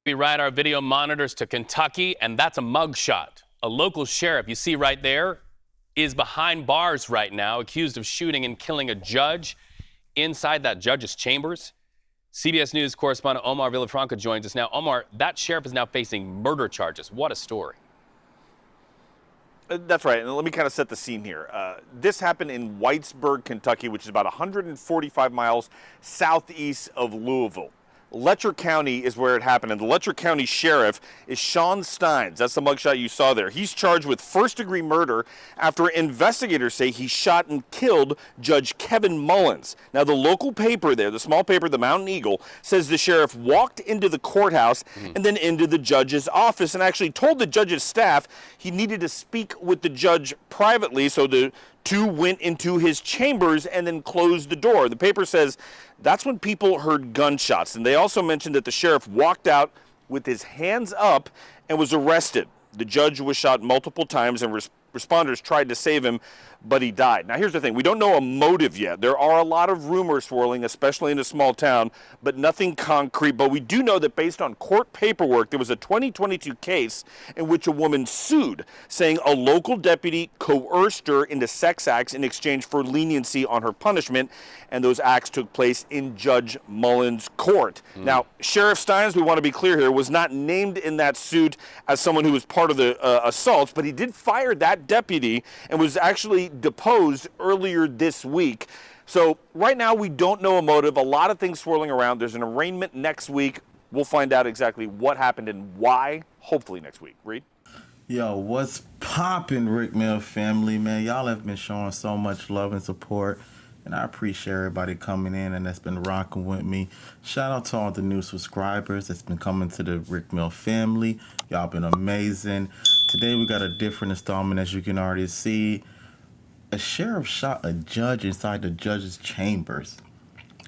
We ride our video monitors to Kentucky, and that's a mugshot. A local sheriff you see right there is behind bars right now, accused of shooting and killing a judge inside that judge's chambers. CBS News correspondent Omar Villafranca joins us now. Omar, that sheriff is now facing murder charges. What a story. That's right, and let me kind of set the scene here. This happened in Whitesburg, Kentucky, which is about 145 miles southeast of Louisville. Letcher County is where it happened, and the Letcher County Sheriff is Sean Stein. That's the mugshot you saw there. He's charged with first-degree murder after investigators say he shot and killed Judge Kevin Mullins. Now, the local paper there, the small paper, the Mountain Eagle, says the sheriff walked into the courthouse and then into the judge's office and actually told the judge's staff he needed to speak with the judge privately, so the two went into his chambers and then closed the door. The paper says that's when people heard gunshots. And they also mentioned that the sheriff walked out with his hands up and was arrested. The judge was shot multiple times and responders tried to save him, but he died. Now, here's the thing. We don't know a motive yet. There are a lot of rumors swirling, especially in a small town, but nothing concrete. But we do know that based on court paperwork, there was a 2022 case in which a woman sued, saying a local deputy coerced her into sex acts in exchange for leniency on her punishment, and those acts took place in Judge Mullins' court. Now, Sheriff Stein, we want to be clear here, was not named in that suit as someone who was part of the assaults, but he did fire that deputy and was actually deposed earlier this week. So right now we don't know a motive. A lot of things swirling around. There's an arraignment next week. We'll find out exactly what happened and why, hopefully next week. Reed? Yo, what's poppin', Rick Mill family, man? Y'all have been showing so much love and support, and I appreciate everybody coming in and that's been rocking with me. Shout out to all the new subscribers that's been coming to the Rick Mill family. Y'all been amazing. Today we got a different installment, as you can already see. A sheriff shot a judge inside the judge's chambers.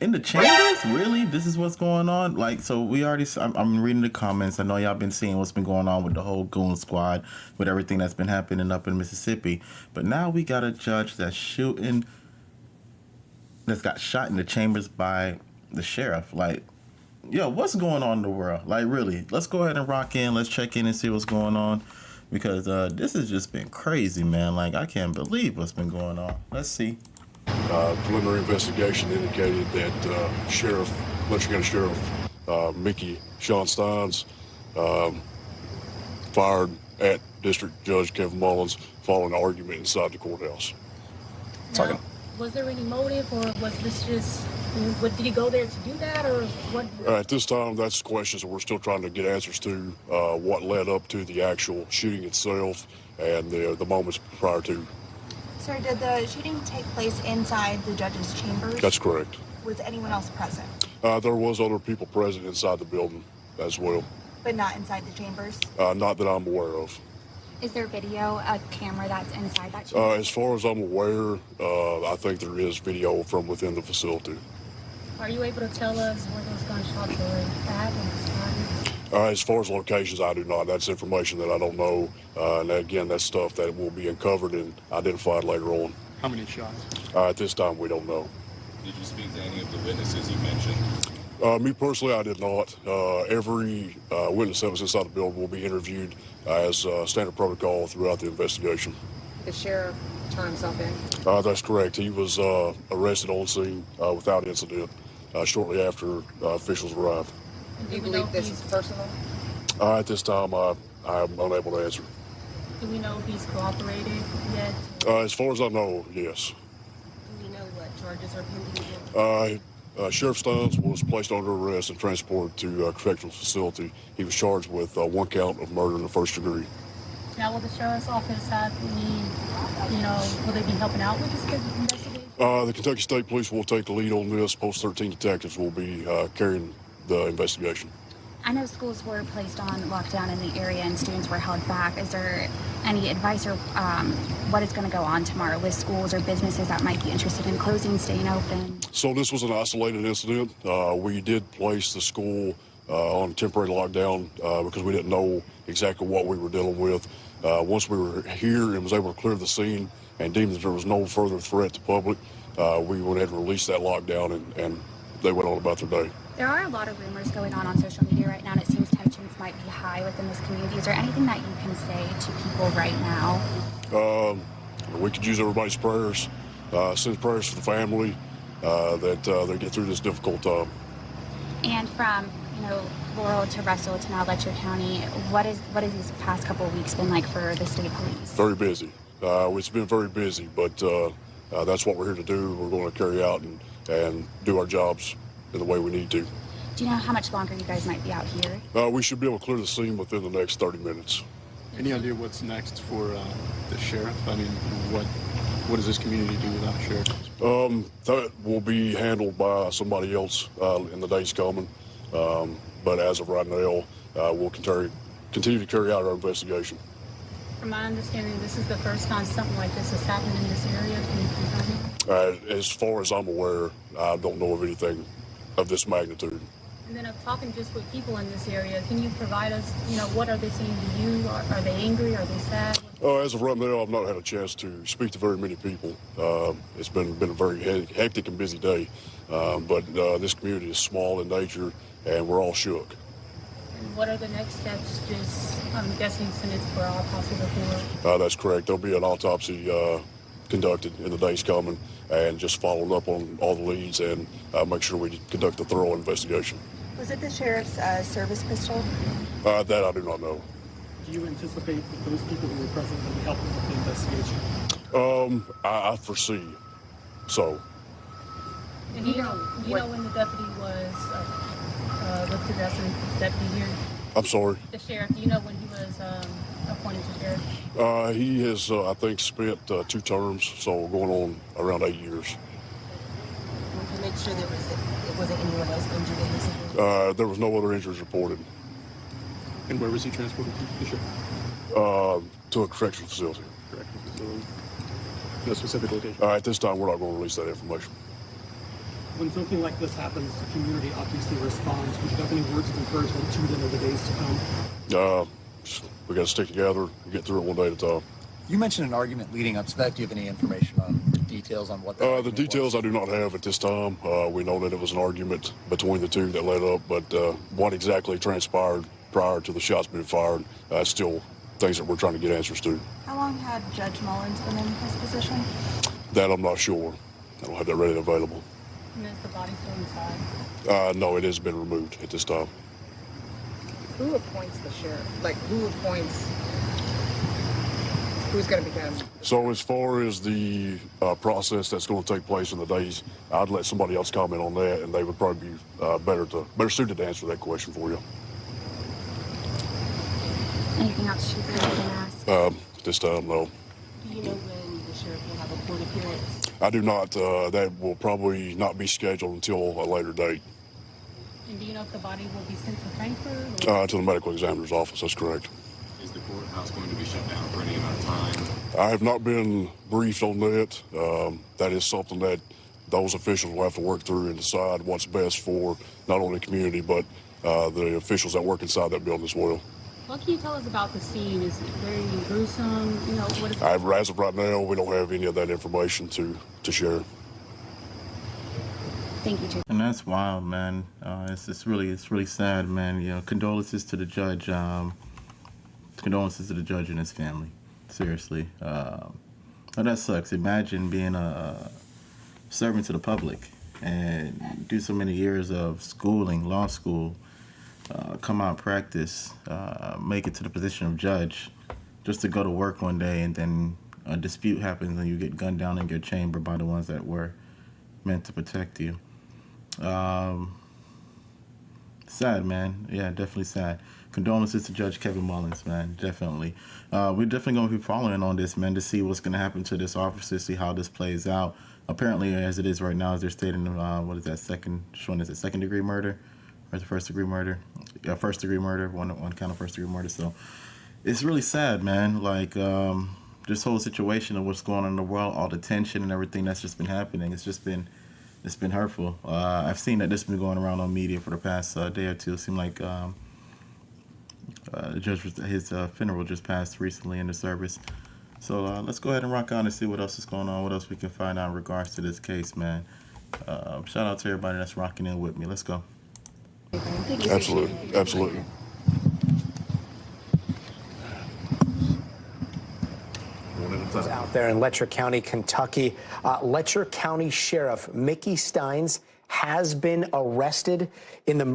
In the chambers? Really? This is what's going on? Like, so we already, I'm reading the comments. I know y'all been seeing what's been going on with the whole goon squad, with everything that's been happening up in Mississippi. But now we got a judge that's got shot in the chambers by the sheriff. Like, yo, what's going on in the world? Like, really, let's go ahead and rock in. Let's check in and see what's going on. Because this has just been crazy, man. Like, I can't believe what's been going on. Let's see. Preliminary investigation indicated that Letcher County Sheriff Mickey Stein fired at District Judge Kevin Mullins following an argument inside the courthouse. Now, was there any motive, or was this just, did he go there to do that, or what? At this time, that's questions that we're still trying to get answers to, what led up to the actual shooting itself and the moments prior to. Sir, did the shooting take place inside the judge's chambers? That's correct. Was anyone else present? There was other people present inside the building as well. But not inside the chambers? Not that I'm aware of. Is there video, a camera that's inside that chamber? As far as I'm aware, I think there is video from within the facility. Are you able to tell us where those gunshots were at and started? As far as locations, I do not. That's information that I don't know. And again, that's stuff that will be uncovered and identified later on. How many shots? At this time, we don't know. Did you speak to any of the witnesses you mentioned? Me personally, I did not. Every witness that was inside the building will be interviewed as standard protocol throughout the investigation. The sheriff turned himself in? That's correct. He was arrested on scene without incident shortly after officials arrived. Do you believe this is personal? At this time, I'm unable to answer. Do we know if he's cooperated yet? As far as I know, yes. Do we know what charges are pending? Sheriff Stein was placed under arrest and transported to a correctional facility. He was charged with one count of murder in the first degree. Now, will the sheriff's office have any, will they be helping out with this investigation? The Kentucky State Police will take the lead on this. Post 13 detectives will be carrying the investigation. I know schools were placed on lockdown in the area and students were held back. Is there any advice or what is going to go on tomorrow with schools or businesses that might be interested in closing, staying open? So this was an isolated incident. We did place the school on temporary lockdown because we didn't know exactly what we were dealing with. Once we were here and was able to clear the scene and deemed that there was no further threat to public, we went ahead and released that lockdown and they went on about their day. There are a lot of rumors going on social media right now, and it seems tensions die within this community. Is there anything that you can say to people right now? We could use everybody's prayers, send prayers for the family, that they get through this difficult time. And from, Laurel to Russell to now Letcher County, what is these past couple of weeks been like for the state police? Very busy. It's been very busy, but that's what we're here to do. We're going to carry out and do our jobs in the way we need to. Do you know how much longer you guys might be out here? We should be able to clear the scene within the next 30 minutes. Any idea what's next for the sheriff? I mean, what does this community do without a sheriff? That will be handled by somebody else in the days coming. But as of right now, we'll continue to carry out our investigation. From my understanding, this is the first time something like this has happened in this area. Can you confirm it? As far as I'm aware, I don't know of anything of this magnitude. And then of talking just with people in this area, can you provide us, what are they saying to you? Are they angry? Are they sad? As of right now, I've not had a chance to speak to very many people. It's been a very hectic and busy day. But this community is small in nature, and we're all shook. And what are the next steps? I'm guessing send it for autopsy report. That's correct. There'll be an autopsy conducted in the days coming, and just following up on all the leads and make sure we conduct a thorough investigation. Was it the sheriff's service pistol? That I do not know. Do you anticipate that those people who were present will be helping with the investigation? I foresee so. And do you know when the deputy was lifted as a deputy here? I'm sorry? The sheriff, do you know when he was appointed to sheriff? He has, I think, spent 2 terms, so going on around 8 years. To make sure it wasn't anyone else injured in this? There was no other injuries reported. And where was he transported to, the sheriff? To a correctional facility. Correctional facility. No specific location? At this time, we're not going to release that information. When something like this happens, the community obviously responds. Would you have any words of encouragement to them in the days to come? We got to stick together and get through it one day at a time. You mentioned an argument leading up to that. Do you have any information on the details on what that the details was? I do not have at this time. We know that it was an argument between the two that led up, but what exactly transpired prior to the shots being fired, still things that we're trying to get answers to. How long had Judge Mullins been in his position? That I'm not sure. I don't have that readily available. And is the body still inside? No, it has been removed at this time. Who appoints the sheriff? Like, who appoints? Who's going to become? So as far as the process that's going to take place in the days, I'd let somebody else comment on that, and they would probably be better suited to answer that question for you. Anything else you can ask? This time, no. Do you know when the sheriff will have a court appearance? I do not. That will probably not be scheduled until a later date. And do you know if the body will be sent to Frankfurt? To the medical examiner's office, that's correct. Is the courthouse going to be shut down for any amount of time? I have not been briefed on that. That is something that those officials will have to work through and decide what's best for not only the community, but the officials that work inside that building as well. What can you tell us about the scene? Is it very gruesome? What is As of right now, we don't have any of that information to share. Thank you, Chief. And that's wild, man. It's really sad, man. Condolences to the judge. Condolences to the judge and his family. Seriously. That sucks. Imagine being a servant to the public and do so many years of schooling, law school, come out, practice, make it to the position of judge, just to go to work one day and then a dispute happens and you get gunned down in your chamber by the ones that were meant to protect you. Sad, man. Yeah, definitely sad. Condolences to Judge Kevin Mullins, man. Definitely. We're definitely going to be following on this, man, to see what's going to happen to this officer, see how this plays out. Apparently, as it is right now, as they're stating, what is that, second degree murder? Or is it first degree murder? Yeah, first degree murder, one count of first degree murder. So it's really sad, man. Like, this whole situation of what's going on in the world, all the tension and everything that's just been happening, it's been hurtful. I've seen that this has been going around on media for the past day or two. It seemed like the judge, his funeral just passed recently in the service. So let's go ahead and rock out and see what else is going on, what else we can find out in regards to this case, man. Shout out to everybody that's rocking in with me. Let's go. Absolutely. there in Letcher County, Kentucky. Letcher County Sheriff Mickey Stein has been arrested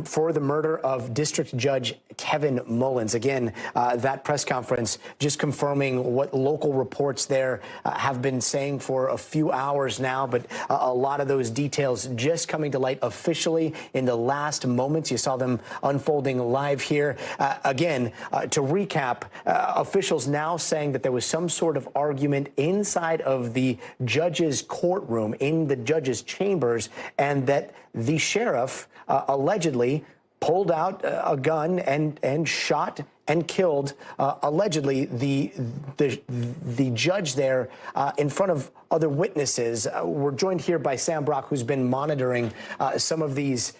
for the murder of District Judge Kevin Mullins. Again, that press conference just confirming what local reports there have been saying for a few hours now, but a lot of those details just coming to light officially in the last moments. You saw them unfolding live here. Again, to recap, officials now saying that there was some sort of argument inside of the judge's courtroom, in the judge's chambers, and that the sheriff allegedly pulled out a gun and shot and killed allegedly the judge there in front of other witnesses. We're joined here by Sam Brock, who's been monitoring some of these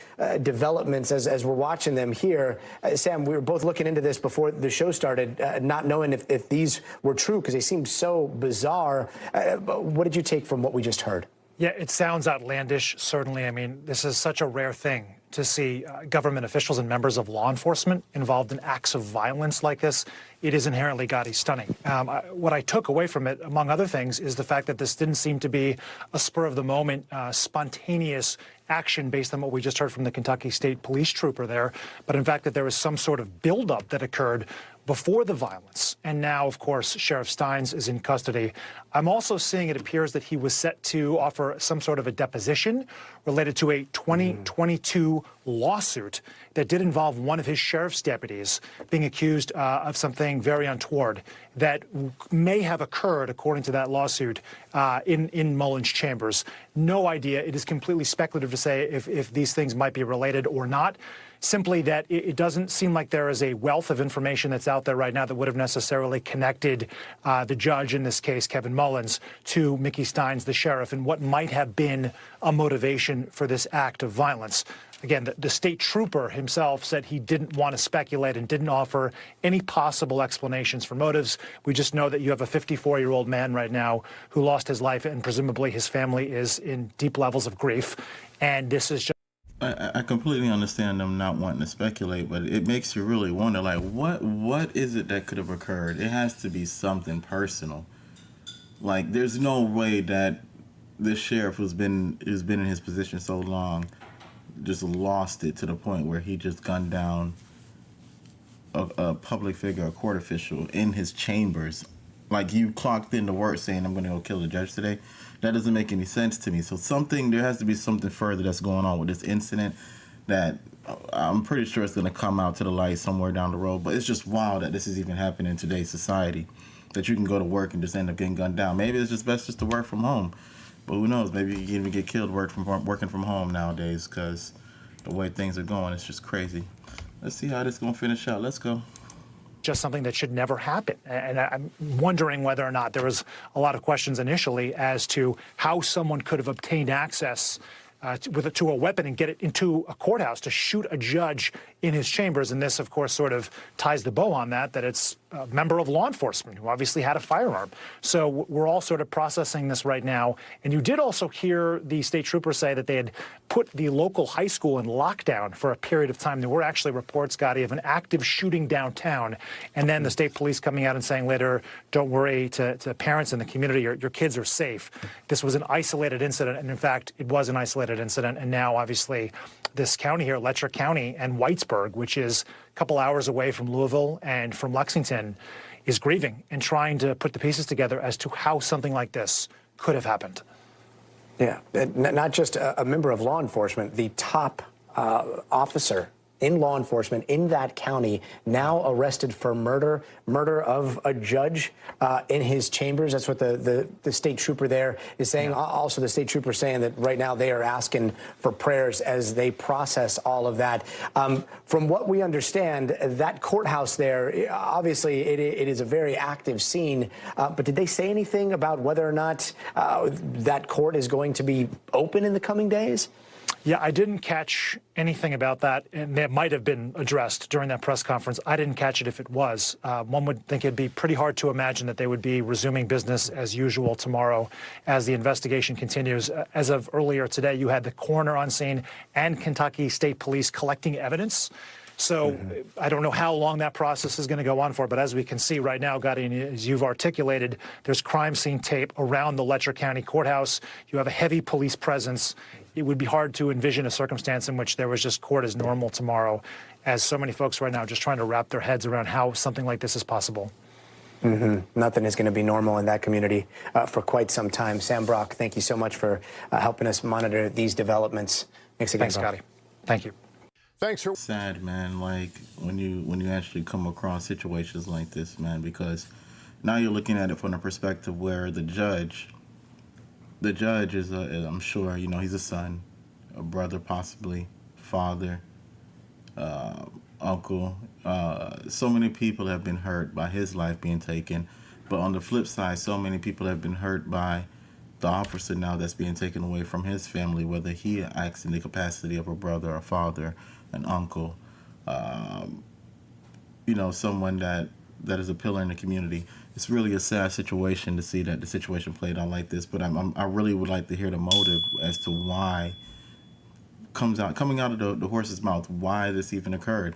developments as we're watching them here. Sam, we were both looking into this before the show started, not knowing if these were true because they seem so bizarre. What did you take from what we just heard? Yeah, it sounds outlandish, certainly. I mean, this is such a rare thing to see government officials and members of law enforcement involved in acts of violence like this. It is inherently gaudy stunning. What I took away from it, among other things, is the fact that this didn't seem to be a spur-of-the-moment, spontaneous action based on what we just heard from the Kentucky State Police trooper there, but in fact that there was some sort of buildup that occurred before the violence. And now, of course, Sheriff Stein is in custody. I'm also seeing it appears that he was set to offer some sort of a deposition related to a 2022 lawsuit that did involve one of his sheriff's deputies being accused of something very untoward that may have occurred, according to that lawsuit, in Mullins' chambers. No idea. It is completely speculative to say if these things might be related or not. Simply that it doesn't seem like there is a wealth of information that's out there right now that would have necessarily connected the judge, in this case, Kevin Mullins, to Mickey Stein, the sheriff, and what might have been a motivation for this act of violence. Again, the state trooper himself said he didn't want to speculate and didn't offer any possible explanations for motives. We just know that you have a 54-year-old man right now who lost his life, and presumably his family is in deep levels of grief. And this is just... I completely understand them not wanting to speculate, but it makes you really wonder, like, what is it that could have occurred? It has to be something personal. Like, there's no way that this sheriff who's been in his position so long just lost it to the point where he just gunned down a public figure, a court official, in his chambers. Like, you clocked into work saying, I'm going to go kill the judge today. That doesn't make any sense to me. So there has to be something further that's going on with this incident that I'm pretty sure it's going to come out to the light somewhere down the road. But it's just wild that this is even happening in today's society, that you can go to work and just end up getting gunned down. Maybe it's just best just to work from home. But who knows? Maybe you can even get killed working from home nowadays because the way things are going, it's just crazy. Let's see how this is going to finish out. Let's go. Just something that should never happen. And I'm wondering whether or not there was a lot of questions initially as to how someone could have obtained access to a weapon and get it into a courthouse to shoot a judge in his chambers. And this, of course, sort of ties the bow on that it's a member of law enforcement who obviously had a firearm. So we're all sort of processing this right now. And you did also hear the state trooper say that they had put the local high school in lockdown for a period of time. There were actually reports, Gotti, of an active shooting downtown. And then the state police coming out and saying later, don't worry, to parents in the community, your kids are safe. This was an isolated incident. And in fact, it was an isolated incident. And now, obviously, this county here, Letcher County and Whitesburg, which is a couple hours away from Louisville and from Lexington, is grieving and trying to put the pieces together as to how something like this could have happened. Yeah, not just a member of law enforcement, the top officer in law enforcement in that county now arrested for murder of a judge in his chambers. That's what the state trooper there is saying. Yeah. Also, the state trooper saying that right now they are asking for prayers as they process all of that. From what we understand, that courthouse there, obviously it is a very active scene, but did they say anything about whether or not that court is going to be open in the coming days? Yeah, I didn't catch anything about that, and it might have been addressed during that press conference. I didn't catch it if it was. One would think it'd be pretty hard to imagine that they would be resuming business as usual tomorrow as the investigation continues. As of earlier today, you had the coroner on scene and Kentucky State Police collecting evidence So I don't know how long that process is going to go on for, but as we can see right now, Gotti, as you've articulated, there's crime scene tape around the Letcher County Courthouse. You have a heavy police presence. It would be hard to envision a circumstance in which there was just court as normal tomorrow, as so many folks right now just trying to wrap their heads around how something like this is possible. Nothing is going to be normal in that community for quite some time. Sam Brock, thank you so much for helping us monitor these developments. Thanks again, Scotty. Thank you. Thanks. Sad, man. Like when you actually come across situations like this, man, because now you're looking at it from the perspective where the judge is, I'm sure, you know, he's a son, a brother, possibly, father, uncle. So many people have been hurt by his life being taken, but on the flip side, so many people have been hurt by the officer now that's being taken away from his family, whether he acts in the capacity of a brother, a father, an uncle, you know, someone that is a pillar in the community. It's really a sad situation to see that the situation played out like this, but I really would like to hear the motive as to why, coming out of the horse's mouth, why this even occurred.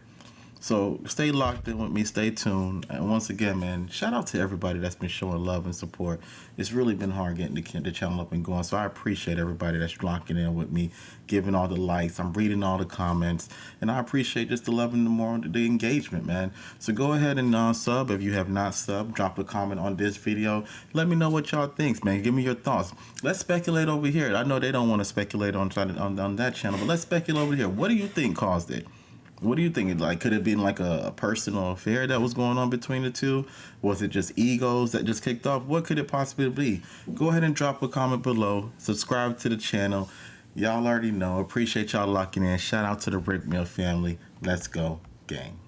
So stay locked in with me, stay tuned. And once again, man, shout out to everybody that's been showing love and support. It's really been hard getting the channel up and going. So I appreciate everybody that's locking in with me, giving all the likes. I'm reading all the comments. And I appreciate just the love and the engagement, man. So go ahead and sub if you have not subbed. Drop a comment on this video. Let me know what y'all think, man. Give me your thoughts. Let's speculate over here. I know they don't want to speculate on that channel, but let's speculate over here. What do you think caused it? What do you think? Like, could it have been like a personal affair that was going on between the two? Was it just egos that just kicked off? What could it possibly be? Go ahead and drop a comment below. Subscribe to the channel. Y'all already know. Appreciate y'all locking in. Shout out to the Rick Mill family. Let's go, gang.